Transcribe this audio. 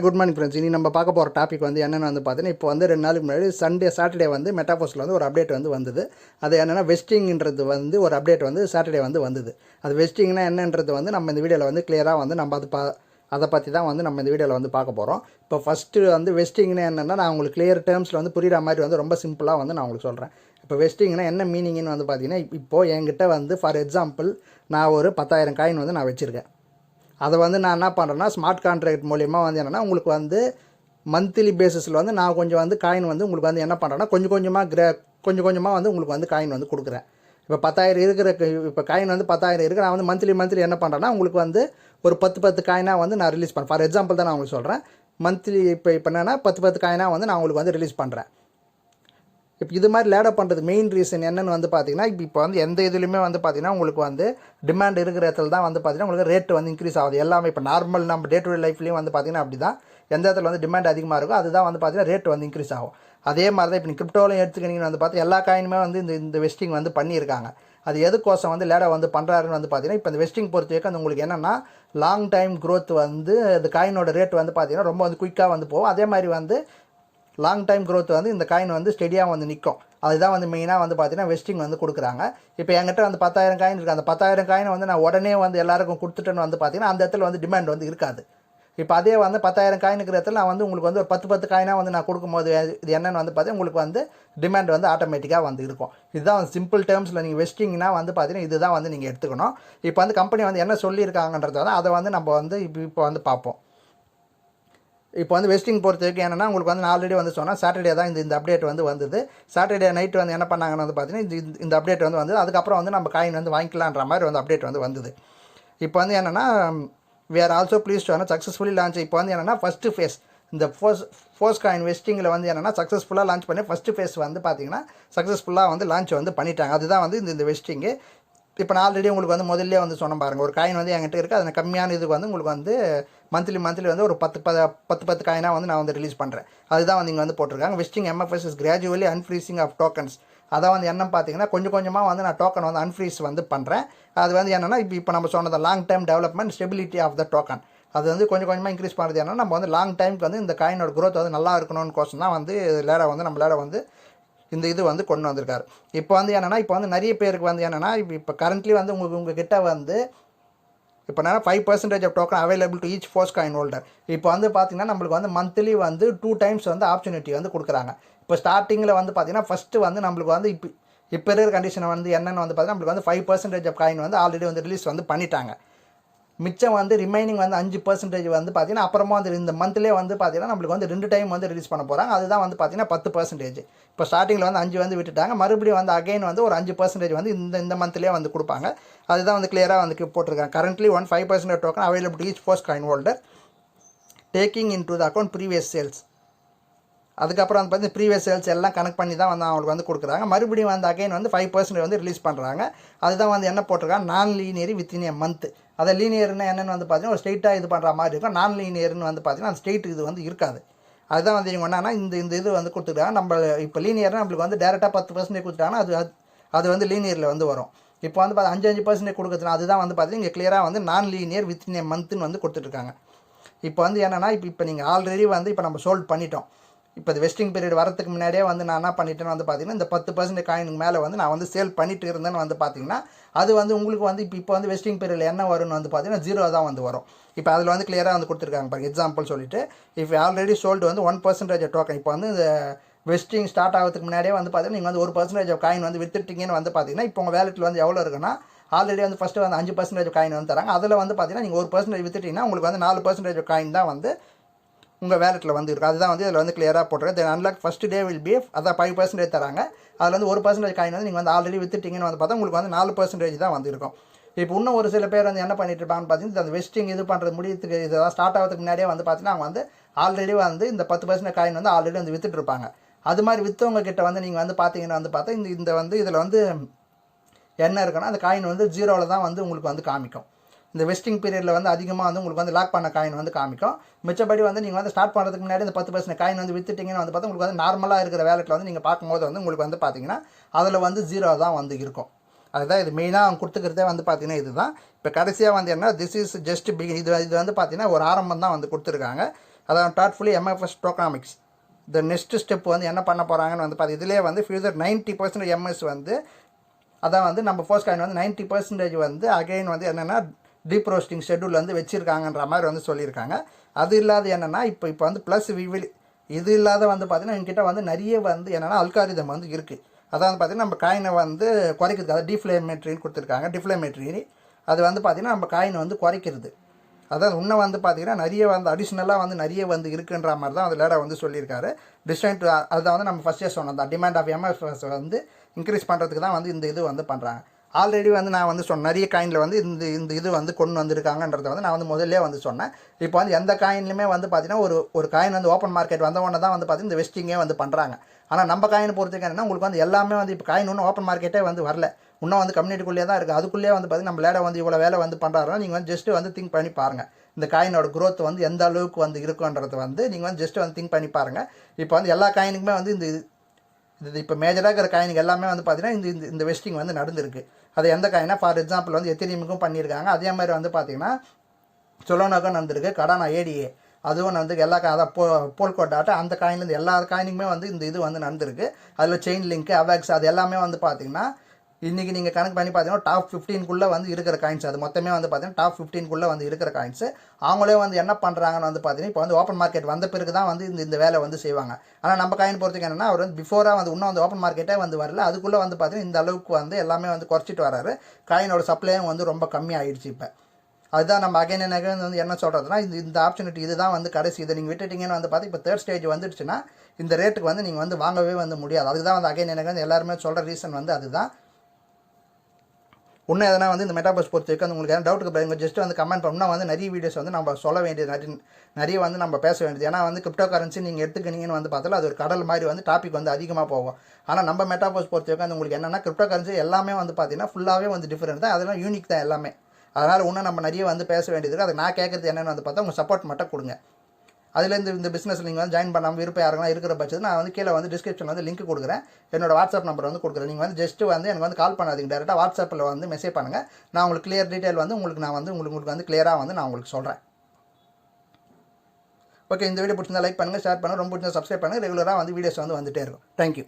Good morning friends. இனி நம்ம பார்க்க போகிற டாபிக் வந்து என்னென்னு வந்து பார்த்தீங்கன்னா, இப்போ வந்து 2 நாளுக்கு முன்னாடி சாட்டர்டே வந்து மெட்டாஃபோர்ஸில் வந்து ஒரு அப்டேட் வந்து வந்தது. அது என்னென்னா வெஸ்டிங்கிறது வந்து ஒரு அப்டேட் வந்து சாட்டர்டே வந்து வந்தது. அது வெஸ்டிங்னா என்னன்றது வந்து நம்ம இந்த வீடியோவில் வந்து கிளியராக வந்து நம்ம அதை பற்றி தான் வந்து நம்ம இந்த வீடியோவில் வந்து பார்க்க போகிறோம். இப்போ ஃபஸ்ட்டு வந்து வெஸ்டிங்னா என்னென்னா, நான் உங்களுக்கு கிளியர் டேர்ம்ஸில் வந்து புரிகிற மாதிரி வந்து ரொம்ப சிம்பிளாக வந்து நான் உங்களுக்கு சொல்கிறேன். இப்போ வெஸ்டிங்னா என்ன மீனிங்னு வந்து பார்த்தீங்கன்னா, இப்போது என்கிட்ட வந்து ஃபார் எக்ஸாம்பிள் நான் ஒரு 10,000 காயின் வந்து நான் வச்சுருக்கேன். அதை வந்து நான் என்ன பண்ணுறேன்னா, ஸ்மார்ட் கான்ட்ராக்ட் மூலிமா வந்து என்னென்னா, உங்களுக்கு வந்து மந்த்லி பேசிஸில் வந்து நான் கொஞ்சம் வந்து காயின் வந்து உங்களுக்கு வந்து என்ன பண்ணுறேன்னா, கொஞ்சம் கொஞ்சமாக வந்து உங்களுக்கு வந்து காயின் வந்து கொடுக்குறேன். இப்போ 10,000 இப்போ காயின் வந்து 10,000 இருக்குது. நான் வந்து மந்த்லி என்ன பண்ணுறேன்னா, உங்களுக்கு வந்து ஒரு 10 காயினாக வந்து நான் ரிலீஸ் பண்ணுறேன். ஃபார் எக்ஸாம்பிள் தான் நான் உங்களுக்கு சொல்கிறேன். மந்த்லி இப்போ என்னென்னா 10 காயினாக வந்து நான் உங்களுக்கு வந்து ரிலீஸ் பண்ணுறேன். இப்போ இது மாதிரி லேடப் பண்ணுறது மெயின் ரீசன் என்னென்னு வந்து பார்த்தீங்கன்னா, இப்போ வந்து எந்த இதுலையுமே வந்து பார்த்தீங்கன்னா, உங்களுக்கு வந்து டிமாண்ட் இருக்கிற இடத்துல தான் வந்து பார்த்தீங்கன்னா உங்களுக்கு ரேட்டு வந்து இன்க்ரீஸ் ஆகுது. எல்லாமே இப்போ நார்மல் நம்ம டே டு டே லைஃப்லேயும் வந்து பார்த்தீங்கன்னா அப்படி தான். எந்த இடத்துல வந்து டிமாண்ட் அதிகமாக இருக்கோ அதுதான் வந்து பார்த்தீங்கன்னா ரேட் வந்து இன்க்ரீஸ் ஆகும். அதே மாதிரி தான் இப்போ நீங்கள் கிரிப்டோலையும் எடுத்துக்கிட்டீங்கன்னு வந்து பார்த்தா எல்லா காயினுமே வந்து இந்த வெஸ்டிங் வந்து பண்ணியிருக்காங்க. அது எதுக்கோசம் வந்து லேடா வந்து பண்ணுறாருன்னு வந்து பார்த்தீங்கன்னா, இப்போ இந்த வெஸ்டிங் பொறுத்த வரைக்கும் அது உங்களுக்கு என்னென்னா லாங் டைம் க்ரோத் வந்து அந்த காயினோட ரேட் வந்து பார்த்தீங்கன்னா ரொம்ப வந்து குயிக்காக வந்து போகும். அதே மாதிரி வந்து லாங் டைம் க்ரோத் வந்து இந்த காயின் வந்து ஸ்டெடியாக வந்து நிற்கும். அதுதான் வந்து மெயினாக வந்து பார்த்தீங்கன்னா வெஸ்டிங் வந்து கொடுக்குறாங்க. இப்போ என்கிட்ட வந்து 10,000 காயின் இருக்குது. அந்த 10,000 காயினை வந்து நான் உடனே வந்து எல்லாருக்கும் கொடுத்துட்டேன்னு வந்து பார்த்தீங்கன்னா அந்த இடத்துல வந்து டிமாண்ட் வந்து இருக்காது. இப்போ அதே வந்து 10,000 காயின் இருக்கிற இடத்துல நான் வந்து உங்களுக்கு வந்து ஒரு 10 காயினாக வந்து நான் கொடுக்கும்போது இது என்னென்னு வந்து பார்த்தீங்கன்னா உங்களுக்கு வந்து டிமாண்ட் வந்து ஆட்டோமேட்டிக்காக வந்து இருக்கும். இதுதான் சிம்பிள் டேர்ம்ஸில் நீங்கள் வெஸ்டிங்னா வந்து பார்த்தீங்கன்னா இதுதான் வந்து நீங்கள் எடுத்துக்கணும். இப்போ வந்து கம்பெனி வந்து என்ன சொல்லியிருக்காங்கன்றத அதை வந்து நம்ம வந்து இப்போ வந்து பார்ப்போம். இப்போ வந்து வெஸ்டிங் பொறுத்த வரைக்கும் என்னென்னா உங்களுக்கு வந்து நான் ஆல்ரெடி வந்து சொன்னால் சாட்டர்டே தான் இந்த அப்டேட் வந்து வந்தது. சாட்டர்டே நைட்டு வந்து என்ன பண்ணாங்கன்னு வந்து பார்த்தீங்கன்னா இந்த அப்டேட் வந்து வந்தது. அதுக்கப்புறம் வந்து நம்ம காயின் வந்து வாங்கிக்கலான்ற மாதிரி வந்து அப்டேட் வந்து வந்தது. இப்போ வந்து என்னென்னா we are also pleased to successfully launch. இப்போ வந்து என்னென்னா ஃபஸ்ட்டு ஃபேஸ் இந்த ஃபோர்ஸ் காயின் வெஸ்டிங்கில் வந்து என்னென்னா சக்ஸஸ்ஃபுல்லாக லான்ச் பண்ணி ஃபஸ்ட்டு ஃபேஸ் வந்து பார்த்தீங்கன்னா சக்ஸஸ்ஃபுல்லாக வந்து லான்ச் வந்து பண்ணிட்டாங்க. அதுதான் வந்து இந்த வெஸ்டிங்கு. இப்போ நான் ஆல்ரெடி உங்களுக்கு வந்து முதல்ல வந்து சொன்ன பாருங்கள், ஒரு காயின் வந்து என்கிட்ட இருக்குது. அதில் கம்மியான இதுக்கு வந்து உங்களுக்கு வந்து மந்த்லி வந்து ஒரு 10 காயினாக வந்து நான் வந்து ரிலீஸ் பண்ணுறேன். அதுதான் வந்து இங்கே வந்து போட்டிருக்காங்க. Vesting MFS is gradually unfreezing of tokens. அதை வந்து என்ன பார்த்தீங்கன்னா கொஞ்சமாக வந்து நான் டோக்கன் வந்து அன்ஃப்ரீஸ் வந்து பண்ணுறேன். அது வந்து என்னென்னா இப்போ நம்ம சொன்னது long time development stability of the token. அது வந்து கொஞ்சமாக இன்க்ரீஸ் பண்ணுறது என்னன்னா நம்ம வந்து லாங் டைமுக்கு வந்து இந்த காயினோட க்ரோத் வந்து நல்லா இருக்கணும்னு கோசம் தான் வந்து நம்மளால வந்து இந்த இது வந்து கொண்டு வந்திருக்காரு. இப்போ வந்து என்னென்னா இப்போ வந்து நிறைய பேருக்கு வந்து என்னென்னா இப்போ கரண்ட்லி வந்து உங்ககிட்ட வந்து இப்போ என்னன்னா 5% of token available to each force coin holder. இப்போ வந்து பார்த்தீங்கன்னா நம்மளுக்கு வந்து மந்த்லி வந்து 2 டைம்ஸ் வந்து ஆப்பர்ச்சுனிட்டி வந்து கொடுக்குறாங்க. இப்போ ஸ்டார்டிங்கில் வந்து பார்த்தீங்கன்னா ஃபஸ்ட்டு வந்து நம்மளுக்கு வந்து இப்போ இருக்கிற கண்டிஷனை வந்து என்னென்னு வந்து பார்த்தீங்கன்னா நம்மளுக்கு வந்து 5% ஆஃப் காயின் வந்து ஆல்ரெடி வந்து ரிலீஸ் வந்து பண்ணிட்டாங்க. மிச்சம் வந்து ரிமைனிங் வந்து 5% வந்து பார்த்தீங்கன்னா அப்புறமா வந்து இந்த மந்த்லேயே வந்து பார்த்தீங்கன்னா நம்மளுக்கு வந்து 2 டைம் வந்து ரிலீஸ் பண்ண போகிறாங்க. அதுதான் வந்து பார்த்தீங்கன்னா 10%. இப்போ ஸ்டார்டிங்கில் வந்து 5 வந்து விட்டுட்டாங்க. மறுபடியும் வந்து அகைன் வந்து ஒரு 5% வந்து இந்த மந்த்லேயே வந்து கொடுப்பாங்க. அதுதான் வந்து கிளியராக வந்து போட்டிருக்காங்க. Currently 5% token available each force coin holder taking in to the account previous sales. அதுக்கப்புறம் வந்து பார்த்தீங்கன்னா ப்ரீவியஸ் சேல்ஸ் எல்லாம் கனெக்ட் பண்ணி தான் வந்து அவங்களுக்கு வந்து கொடுக்குறாங்க. மறுபடியும் வந்து அகைன் வந்து 5% வந்து ரிலீஸ் பண்ணுறாங்க. அதுதான் வந்து என்ன போட்டிருக்காங்க, நான் லீனியரி வித்தின் எ மந்த். அதை லீனியர்னு என்னென்னு வந்து பார்த்தீங்கன்னா ஒரு ஸ்ட்ரெயிட்டாக இது பண்ணுற மாதிரி இருக்கும். நான் லீனியர்னு வந்து பார்த்தீங்கன்னா அந்த ஸ்ட்ரெயிட் இது வந்து இருக்காது. அதுதான் வந்து இவங்க என்னன்னா இந்த இது வந்து கொடுத்துருக்காங்க. நம்ம இப்போ லீனியர்னா நம்மளுக்கு வந்து டேரெக்டாக 10% கொடுத்துட்டாங்கன்னா அது வந்து லீனியரில் வந்து வரும். இப்போ வந்து 5% கொடுக்குறதுனா அதுதான் வந்து பார்த்தீங்கன்னா இங்கே கிளியராக வந்து நான் லீனியர் வித்தின் எ மந்த்னு வந்து கொடுத்துட்ருக்காங்க. இப்போ வந்து என்னென்னா இப்போ நீங்கள் ஆல்ரெடி வந்து இப்போ நம்ம சோல்ட் பண்ணிட்டோம். இப்போ இந்த வெஸ்டிங் பீரியட் வரதுக்கு முன்னாடியே வந்து நான் என்ன பண்ணிட்டேன்னு வந்து பார்த்தீங்கன்னா இந்த 10% காயினுக்கு மேலே வந்து நான் வந்து சேல் பண்ணிட்டு இருந்தேன்னு வந்து பார்த்தீங்கன்னா அது வந்து உங்களுக்கு வந்து இப்போ வந்து வெஸ்டிங் பீரியடில் என்ன வரும்னு வந்து பார்த்தீங்கன்னா 0 தான் வந்து வரும். இப்போ அதில் வந்து கிளியராக வந்து கொடுத்துருக்காங்க பாருங்க. எக்ஸாம்பிள் சொல்லிட்டு இப்போ ஆல்ரெடி சோல்டு வந்து 1% டோக்கன். இப்போ வந்து இந்த வெஸ்டிங் ஸ்டார்ட் ஆகிறதுக்கு முன்னாடியே வந்து பார்த்தீங்கன்னா நீங்கள் வந்து 1% காயின் வந்து வித்துட்டீங்கன்னு வந்து பார்த்தீங்கன்னா இப்போ உங்கள் வேலெட்டில் வந்து எவ்வளோ இருக்குன்னா ஆல்ரெடி வந்து ஃபஸ்ட்டு வந்து 5% காயின் வந்து தராங்க. அதில் வந்து பார்த்தீங்கன்னா நீங்கள் 1% வித்துட்டிங்கன்னா உங்களுக்கு வந்து 4% காயின் தான் வந்து உங்கள் வேலெட்டில் வந்து இருக்குது. அதுதான் வந்து இதில் வந்து கிளியராக போட்டுருக்கு. Then unlock first day will be அதான் 5% தராங்க. அதில் வந்து 1% காயின் வந்து நீங்கள் வந்து ஆல்ரெடி வித்துட்டிங்கன்னு வந்து பார்த்தா உங்களுக்கு வந்து 4% தான் வந்து இருக்கும். இப்போ இன்னும் ஒரு சில பேர் வந்து என்ன பண்ணிட்டு இருப்பாங்கன்னு பார்த்தீங்கன்னா அந்த வெஸ்டிங் இது பண்ணுறது முடியத்துக்கு இதெல்லாம் ஸ்டார்ட் ஆகிறதுக்கு முன்னாடியே வந்து பார்த்தீங்கன்னா அவங்க வந்து ஆல்ரெடி வந்து இந்த 10% காயின் வந்து ஆல்ரெடி வந்து வித்துட்டு இருப்பாங்க. அது மாதிரி விற்றவங்க கிட்ட வந்து நீங்கள் வந்து பார்த்தீங்கன்னா வந்து பார்த்தா இந்த வந்து இதில் வந்து என்ன இருக்குன்னா அந்த காயின் வந்து 0ல் தான் வந்து உங்களுக்கு வந்து காமிக்கும். இந்த வெஸ்டிங் பீரியடில் வந்து அதிகமாக வந்து உங்களுக்கு வந்து லாக் பண்ண காயின் வந்து காமிக்கும். மிச்சப்படி வந்து நீங்கள் வந்து ஸ்டார்ட் பண்ணுறதுக்கு முன்னாடி இந்த 10% காயின் வந்து வித்துட்டிங்கன்னு வந்து பார்த்தா உங்களுக்கு வந்து நார்மலாக இருக்கிற வேலெட்டில் வந்து நீங்கள் பார்க்கும்போது வந்து உங்களுக்கு வந்து பார்த்தீங்கன்னா அதில் வந்து 0 தான் வந்து இருக்கும். அதுதான் இது மெயினாக அவங்க கொடுத்துக்கிறதே வந்து பார்த்தீங்கன்னா இதுதான். இப்போ கடைசியாக வந்து என்ன திஸ் இஸ் ஜஸ்ட் பிகின். இது வந்து பார்த்தீங்கன்னா ஒரு ஆரம்பம் தான் வந்து கொடுத்துருக்காங்க. அதான் டாட்ஃபுல்லி MFS டோக்கனாமிக்ஸ். இந்த நெக்ஸ்ட் ஸ்டெப் வந்து என்ன பண்ண போகிறாங்கன்னு வந்து பார்த்து இதிலே வந்து ஃபியூச்சர் 90% MS வந்து அதான் வந்து நம்ம ஃபோர்ஸ் காயின் வந்து 90% வந்து அகைன் வந்து என்னென்னா டீப் ரோஸ்டிங் ஷெட்யூல் வந்து வச்சுருக்காங்கன்ற மாதிரி வந்து சொல்லியிருக்காங்க. அது இல்லாத என்னென்னா இப்போ வந்து ப்ளஸ் இது இல்லாத வந்து பார்த்திங்கன்னா என்கிட்ட வந்து நிறைய வந்து என்னென்னா அல்காரிதம் வந்து இருக்குது. அதாவது பார்த்திங்கன்னா நம்ம காயினை வந்து குறைக்கிறதுக்கு, அதாவது டிஃப்ளேமேட்ரின்னு கொடுத்துருக்காங்க. டிஃப்ளேமேட்ரி அது வந்து பார்த்திங்கன்னா நம்ம காயினை வந்து குறைக்கிறது. அதாவது இன்னும் வந்து பார்த்திங்கன்னா நிறைய வந்து அடிஷ்னலாக வந்து நிறைய வந்து இருக்குன்ற மாதிரி தான் அந்த லேடா வந்து சொல்லியிருக்காரு. டிஸ்டன்ட் அதுதான் வந்து நம்ம ஃபஸ்ட்டே சொன்னோம், அந்த டிமாண்ட் ஆஃப் MFS வந்து இன்க்ரீஸ் பண்ணுறதுக்கு தான் வந்து இந்த இது வந்து பண்ணுறாங்க. ஆல்ரெடி வந்து நான் வந்து சொன்னேன், நிறைய காயினில் வந்து இந்த இது வந்து கொண்டு வந்திருக்காங்கன்றதை வந்து நான் வந்து முதல்லே வந்து சொன்னேன். இப்போ வந்து எந்த காயின்லையுமே வந்து பார்த்திங்கன்னா ஒரு காயின் வந்து ஓப்பன் மார்க்கெட் வந்தவொன்னே தான் வந்து பார்த்திங்கன்னா இந்த வெஸ்டிங்கே வந்து பண்ணுறாங்க. ஆனால் நம்ம காயின் பொறுத்தவரைக்கும் என்னன்னா உங்களுக்கு வந்து எல்லாமே வந்து இப்போ காயின் ஒன்றும் ஓப்பன் மார்க்கெட்டே வந்து வரல, இன்னும் வந்து கம்யூனிட்டிக்குள்ளேயே தான் இருக்குது. அதுக்குள்ளேயே வந்து பார்த்திங்கன்னா நம்ம லேடா வந்து இவ்வளோ வேலை வந்து பண்ணுறாருன்னா நீங்கள் வந்து ஜஸ்ட்டு வந்து திங்க் பண்ணி பாருங்கள், இந்த காயினோட க்ரோத் வந்து எந்த அளவுக்கு வந்து இருக்குன்றது வந்து நீங்கள் வந்து ஜஸ்ட்டு வந்து திங்க் பண்ணி பாருங்கள். இப்போ வந்து எல்லா காயினுக்குமே வந்து இது இப்போ மேஜராக இருக்கிற காயினுக்கு எல்லாமே வந்து பார்த்திங்கன்னா இந்த வெஸ்டிங் வந்து நடந்திருக்கு. அது எந்த காயினா, ஃபார் எக்ஸாம்பிள் வந்து எத்திரிமுக்கும் பண்ணியிருக்காங்க. அதே மாதிரி வந்து பார்த்திங்கன்னா சொலோனாக்கும் நடந்திருக்கு, கடானா ADA அதுவும் வந்து எல்லா அதான் போல்கோட் டாட்டா அந்த காயின்லேருந்து எல்லா காயினுக்குமே வந்து இந்த இது வந்து நடந்திருக்கு. அதில் செயின் லிங்க், அவாக்ஸ் அது எல்லாமே வந்து பார்த்திங்கன்னா இன்றைக்கி நீங்கள் கணக்கு பண்ணி பார்த்தீங்கன்னா டாப் 15குள்ளே வந்து இருக்கிற காயின்ஸ். அது மொத்தமே வந்து பார்த்தீங்கன்னா டாப் 15குள்ளே வந்து இருக்கிற காயின்ஸு. அவங்களே வந்து என்ன பண்ணுறாங்கன்னு வந்து பார்த்தீங்கன்னா இப்போ வந்து ஓப்பன் மார்க்கெட் வந்த பிறகு தான் வந்து இந்த வேலை வந்து செய்வாங்க. ஆனால் நம்ம காயின் பொறுத்துக்கு என்னென்னா அவர் வந்து பிஃபோராக வந்து இன்னும் வந்து ஓப்பன் மார்க்கெட்டே வந்து வரல, அதுக்குள்ளே வந்து பார்த்தீங்கன்னா இந்த அளவுக்கு வந்து எல்லாமே வந்து குறைச்சிட்டு வராரு. காயினோட சப்ளையும் வந்து ரொம்ப கம்மியாகிடுச்சு. இப்போ அதுதான் நம்ம அகைன் வந்து என்ன சொல்கிறதுனா இந்த ஆப்பர்ச்சுனிட்டி இதுதான் வந்து கடைசி. இதை நீங்கள் விட்டுட்டிங்கன்னு வந்து பார்த்து இப்போ தேர்ட் ஸ்டேஜ் வந்துடுச்சுன்னா இந்த ரேட்டுக்கு வந்து நீங்கள் வந்து வாங்கவே வந்து முடியாது. அதுதான் வந்து அகைன் வந்து எல்லாருமே சொல்கிற ரீசன் வந்து அதுதான். இன்னும் எதனா வந்து இந்த மெட்டாபர்ஸ் பொறுத்த வரைக்கும் உங்களுக்கு எதாவது டவுட்டுக்கு பாருங்க, ஜஸ்ட் வந்து கமெண்ட் பண்ணால் வந்து நிறைய வீடியோஸ் வந்து நம்ம சொல்ல வேண்டியது நிறைய வந்து நம்ம பேச வேண்டியது. ஏன்னா வந்து கிரிப்டோ கரன்சி நீங்கள் எடுத்துக்கினீங்கன்னு வந்து பார்த்தாலும் அது ஒரு கடல் மாதிரி வந்து டாபிக் வந்து அதிகமாக போகும். ஆனால் நம்ம மெட்டாபர்ஸ் பொறுத்த வரைக்கும் உங்களுக்கு என்னென்னா கிரிப்டோ கரன்சி எல்லாமே வந்து பார்த்தீங்கன்னா ஃபுல்லாகவே வந்து டிஃப்ரெண்ட் தான், அதெல்லாம் யூனிக் தான் எல்லாமே. அதனால் இன்னும் நம்ம நிறைய வந்து பேச வேண்டியது இருக்குது. அதை நான் கேட்குறது என்னென்னு வந்து பார்த்தா உங்கள் சப்போர்ட் மட்டும் கொடுங்க. அதுலேருந்து இந்த பிஸ்னஸில் நீங்கள் வந்து ஜாயின் பண்ணாமல் விருப்பம் யாருன்னா இருக்கிற பட்சத்தில் நான் வந்து கீழே வந்து டிஸ்கிரிப்ஷனில் வந்து லிங்க் கொடுக்குறேன், என்னோட வாட்ஸ்அப் நம்பர் வந்து கொடுக்குறேன். நீங்கள் வந்து ஜஸ்ட்டு வந்து எனக்கு வந்து கால் பண்ணாதீங்க, டேரெக்டாக வாட்ஸ்அப்பில் வந்து மெசேஜ் பண்ணுங்கள். நான் உங்களுக்கு கிளியர் டீட்டெயில் வந்து உங்களுக்கு வந்து கிளியராக வந்து நான் உங்களுக்கு சொல்கிறேன். ஓகே, இந்த வீடியோ பிடிச்சிருந்தா லைக் பண்ணுங்கள், ஷேர் பண்ணுங்கள், ரொம்ப பிடிச்சா சப்ஸ்கிரைப் பண்ணுங்கள். ரெகுலராக வந்து வீடியோஸ் வந்து வந்துகிட்டே இருக்கும். தேங்க்யூ.